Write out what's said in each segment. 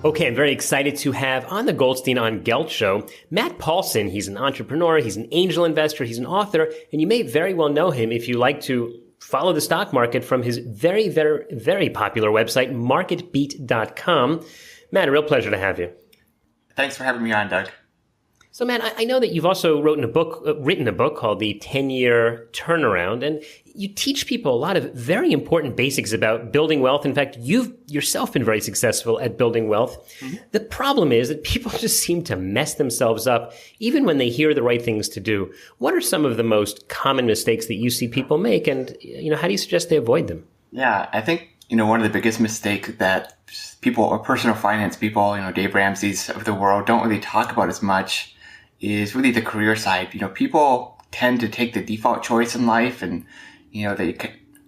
Okay, I'm very excited to have on the Goldstein on Gelt show, Matt Paulson. He's an entrepreneur, he's an angel investor, he's an author, and you may very well know him if you like to follow the stock market from his very, very, very popular website, marketbeat.com. Matt, a real pleasure to have you. Thanks for having me on, Doug. So, Matt, I know that you've also written a book called The 10-Year Turnaround, and you teach people a lot of very important basics about building wealth. In fact, you've yourself been very successful at building wealth. Mm-hmm. The problem is that people just seem to mess themselves up, even when they hear the right things to do. What are some of the most common mistakes that you see people make, and how do you suggest they avoid them? Yeah, I think one of the biggest mistakes that people or personal finance people, Dave Ramsey's of the world, don't really talk about as much is really the career side. People tend to take the default choice in life, and they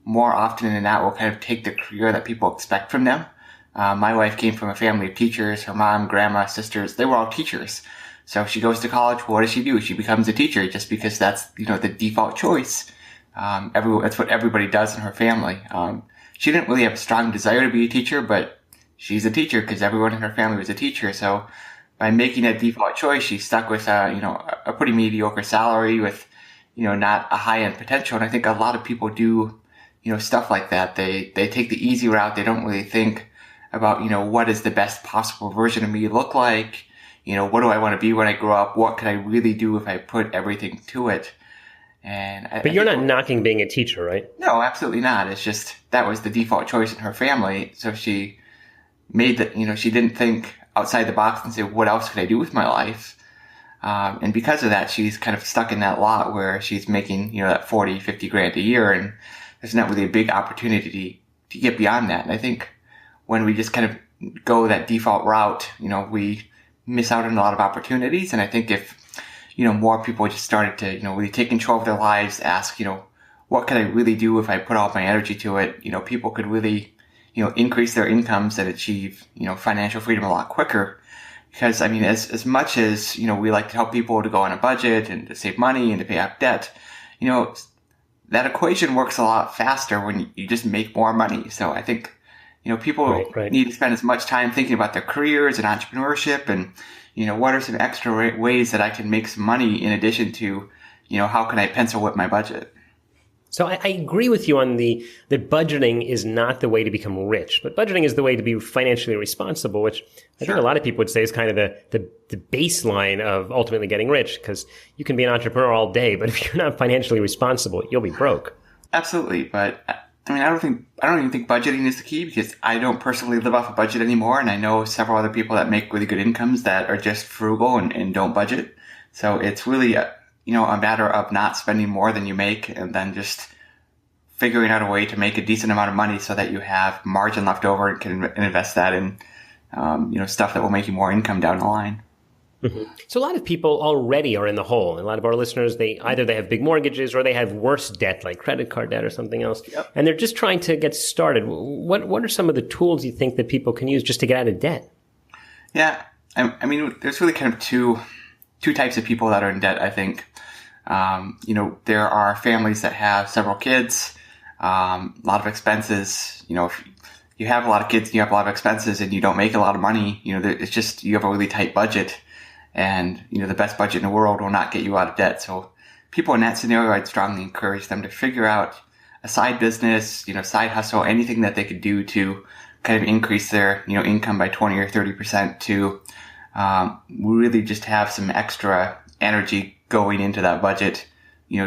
more often than not will kind of take the career that people expect from them. My wife came from a family of teachers. Her mom, grandma, sisters, they were all teachers. So she goes to college. What does she do? She becomes a teacher just because that's the default choice. That's what everybody does in her family. She didn't really have a strong desire to be a teacher, but she's a teacher because everyone in her family was a teacher. So by making that default choice, she's stuck with a pretty mediocre salary with not a high end potential. And I think a lot of people do stuff like that. They take the easy route. They don't really think about what is the best possible version of me look like. What do I want to be when I grow up? What can I really do if I put everything to it? But you're not knocking being a teacher, right? No, absolutely not. It's just that was the default choice in her family. So she made that, she didn't think outside the box and say, what else could I do with my life? And because of that, she's kind of stuck in that lot where she's making, that 40, 50 grand a year. And there's not really a big opportunity to get beyond that. And I think when we just kind of go that default route, we miss out on a lot of opportunities. And I think if, more people just started to, really take control of their lives, ask, what can I really do if I put all my energy to it? People could really, increase their incomes and achieve, financial freedom a lot quicker. Because, as much as, we like to help people to go on a budget and to save money and to pay off debt, that equation works a lot faster when you just make more money. So I think, people need to spend as much time thinking about their careers and entrepreneurship and, what are some extra ways that I can make some money in addition to, how can I pencil whip my budget? So I agree with you on that budgeting is not the way to become rich, but budgeting is the way to be financially responsible, which I think a lot of people would say is kind of the baseline of ultimately getting rich, because you can be an entrepreneur all day, but if you're not financially responsible, you'll be broke. Absolutely. But I don't even think budgeting is the key, because I don't personally live off a budget anymore. And I know several other people that make really good incomes that are just frugal and don't budget. So it's really a matter of not spending more than you make and then just figuring out a way to make a decent amount of money so that you have margin left over and can invest that in, stuff that will make you more income down the line. Mm-hmm. So a lot of people already are in the hole. And a lot of our listeners, they have big mortgages or they have worse debt like credit card debt or something else. Yep. And they're just trying to get started. What are some of the tools you think that people can use just to get out of debt? Yeah. There's really kind of two types of people that are in debt, I think. There are families that have several kids, a lot of expenses. If you have a lot of kids and you have a lot of expenses and you don't make a lot of money, it's just, you have a really tight budget, and, the best budget in the world will not get you out of debt. So people in that scenario, I'd strongly encourage them to figure out a side business, side hustle, anything that they could do to kind of increase their, income by 20 or 30% to, really just have some extra energy going into that budget,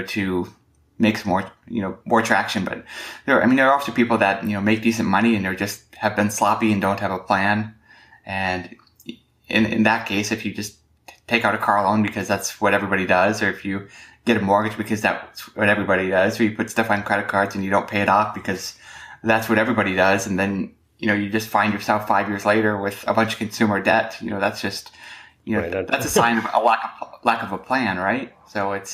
to make some more traction. But there are also people that, make decent money and they're just have been sloppy and don't have a plan. And in that case, if you just take out a car loan because that's what everybody does, or if you get a mortgage because that's what everybody does, or you put stuff on credit cards and you don't pay it off because that's what everybody does, and then, you just find yourself 5 years later with a bunch of consumer debt, that's just, that's a sign of a lack of a plan, right? So it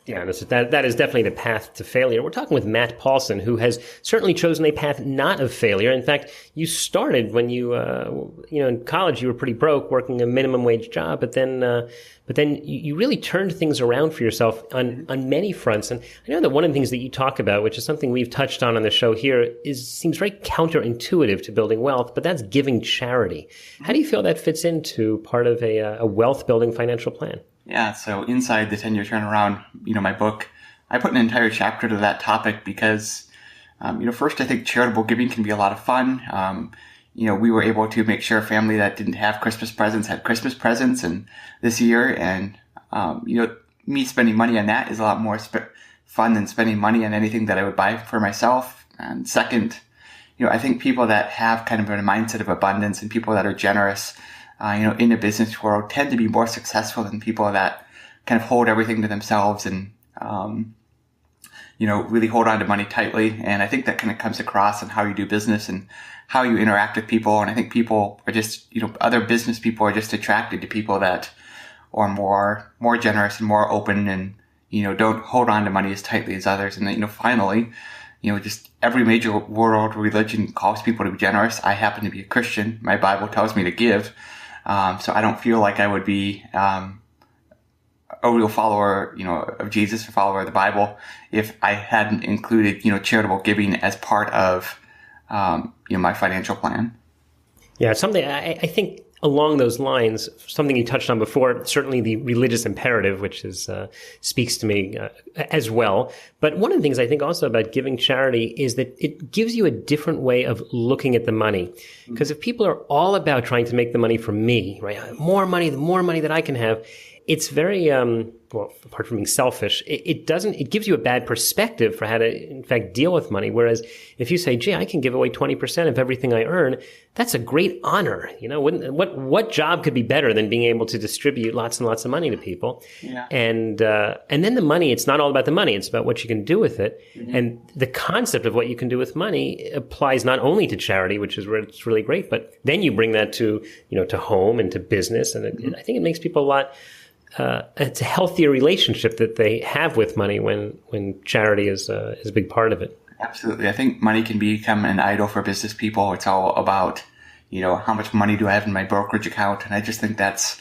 Yeah, that is definitely the path to failure. We're talking with Matt Paulson, who has certainly chosen a path not of failure. In fact, you started when you in college, you were pretty broke, working a minimum wage job, but then you really turned things around for yourself on many fronts. And I know that one of the things that you talk about, which is something we've touched on the show here, seems very counterintuitive to building wealth, but that's giving charity. How do you feel that fits into part of a wealth building financial plan? Yeah, so inside the 10-year turnaround, my book, I put an entire chapter to that topic because, first I think charitable giving can be a lot of fun. We were able to make sure a family that didn't have Christmas presents had Christmas presents and this year. And, me spending money on that is a lot more fun than spending money on anything that I would buy for myself. And second, I think people that have kind of a mindset of abundance and people that are generous, in the business world tend to be more successful than people that kind of hold everything to themselves and, really hold on to money tightly. And I think that kind of comes across in how you do business and how you interact with people. And I think people are just, other business people are just attracted to people that are more generous and more open and, don't hold on to money as tightly as others. And then, finally, just every major world religion calls people to be generous. I happen to be a Christian. My Bible tells me to give. So I don't feel like I would be a real follower, of Jesus, a follower of the Bible, if I hadn't included, charitable giving as part of, my financial plan. Yeah, something I think along those lines, something you touched on before, certainly the religious imperative, which speaks to me as well. But one of the things I think also about giving charity is that it gives you a different way of looking at the money. Because if people are all about trying to make the money from me, right? The more money that I can have, it's very, apart from being selfish, it gives you a bad perspective for how to, in fact, deal with money. Whereas if you say, gee, I can give away 20% of everything I earn, that's a great honor. What job could be better than being able to distribute lots and lots of money to people? Yeah. And then the money, it's not all about the money. It's about what you can do with it. Mm-hmm. And the concept of what you can do with money applies not only to charity, which is where it's really great, but then you bring that to home and to business. And I think it makes people a lot, it's a healthier relationship that they have with money when charity is a big part of it. Absolutely. I think money can become an idol for business people. It's all about, how much money do I have in my brokerage account? And I just think that's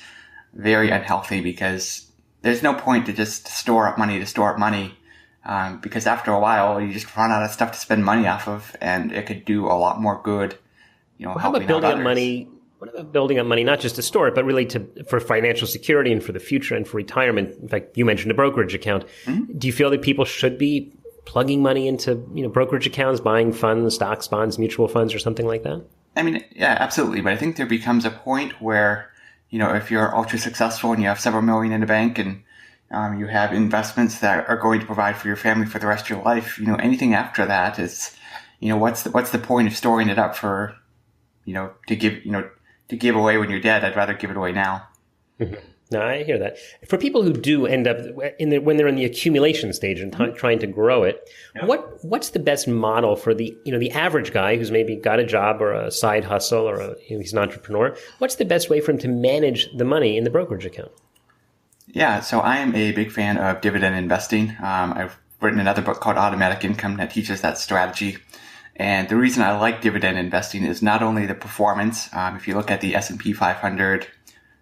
very unhealthy because there's no point to just store up money, because after a while you just run out of stuff to spend money off of, and it could do a lot more good, how about building up money? What about building up money, not just to store it, but really for financial security and for the future and for retirement? In fact, you mentioned a brokerage account. Mm-hmm. Do you feel that people should be plugging money into, brokerage accounts, buying funds, stocks, bonds, mutual funds, or something like that? I mean, yeah, absolutely. But I think there becomes a point where, if you're ultra successful and you have several million in the bank and you have investments that are going to provide for your family for the rest of your life, anything after that is, what's the point of storing it up for, to give away when you're dead? I'd rather give it away now. Mm-hmm. No, I hear that. For people who do end up when they're in the accumulation stage and trying to grow it, what's the best model for the average guy who's maybe got a job or a side hustle or he's an entrepreneur? What's the best way for him to manage the money in the brokerage account? Yeah, so I am a big fan of dividend investing. I've written another book called Automatic Income that teaches that strategy. And the reason I like dividend investing is not only the performance. If you look at the S&P 500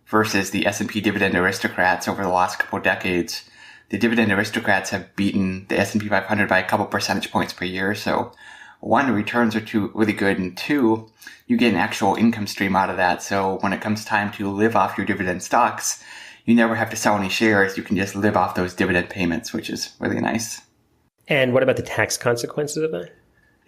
versus the S&P Dividend Aristocrats over the last couple of decades, the Dividend Aristocrats have beaten the S&P 500 by a couple percentage points per year. So one, the returns are really good, and two, you get an actual income stream out of that. So when it comes time to live off your dividend stocks, you never have to sell any shares. You can just live off those dividend payments, which is really nice. And what about the tax consequences of that?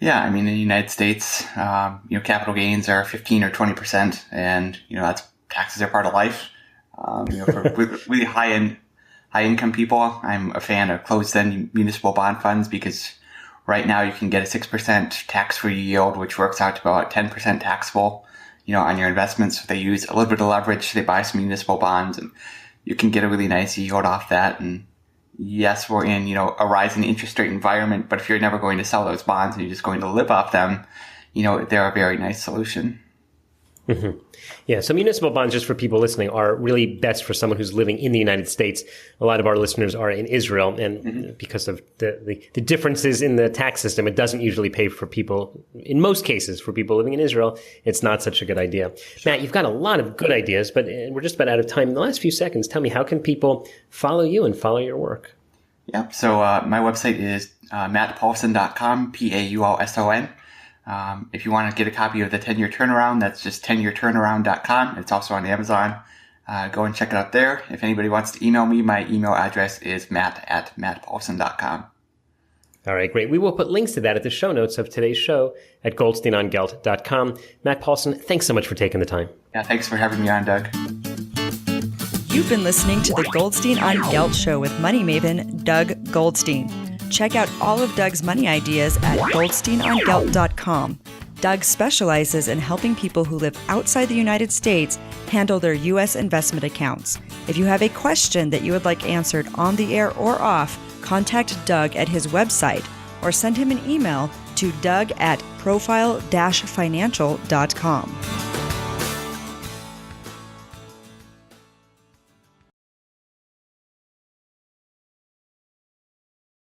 Yeah, I mean, in the United States, capital gains are 15 or 20%, and, that's taxes are part of life. For really high income people, I'm a fan of closed-end municipal bond funds because right now you can get a 6% tax-free yield, which works out to about 10% taxable, on your investments. So they use a little bit of leverage. They buy some municipal bonds, and you can get a really nice yield off that. And yes, we're in, a rising interest rate environment, but if you're never going to sell those bonds and you're just going to live off them, they're a very nice solution. Mm-hmm. Yeah, so municipal bonds, just for people listening, are really best for someone who's living in the United States. A lot of our listeners are in Israel, and because of the differences in the tax system, it doesn't usually pay for people, in most cases, for people living in Israel. It's not such a good idea. Sure. Matt, you've got a lot of good ideas, but we're just about out of time. In the last few seconds, tell me, how can people follow you and follow your work? Yep, so my website is mattpaulson.com, Paulson. If you want to get a copy of the 10-year turnaround, that's just 10yearturnaround.com. It's also on Amazon. Go and check it out there. If anybody wants to email me, my email address is matt@mattpaulson.com. All right, great. We will put links to that at the show notes of today's show at goldsteinongelt.com. Matt Paulson, thanks so much for taking the time. Yeah, thanks for having me on, Doug. You've been listening to the Goldstein on Gelt Show with money maven Doug Goldstein. Check out all of Doug's money ideas at goldsteinongelt.com. Doug specializes in helping people who live outside the United States handle their U.S. investment accounts. If you have a question that you would like answered on the air or off, contact Doug at his website or send him an email to doug@profile-financial.com.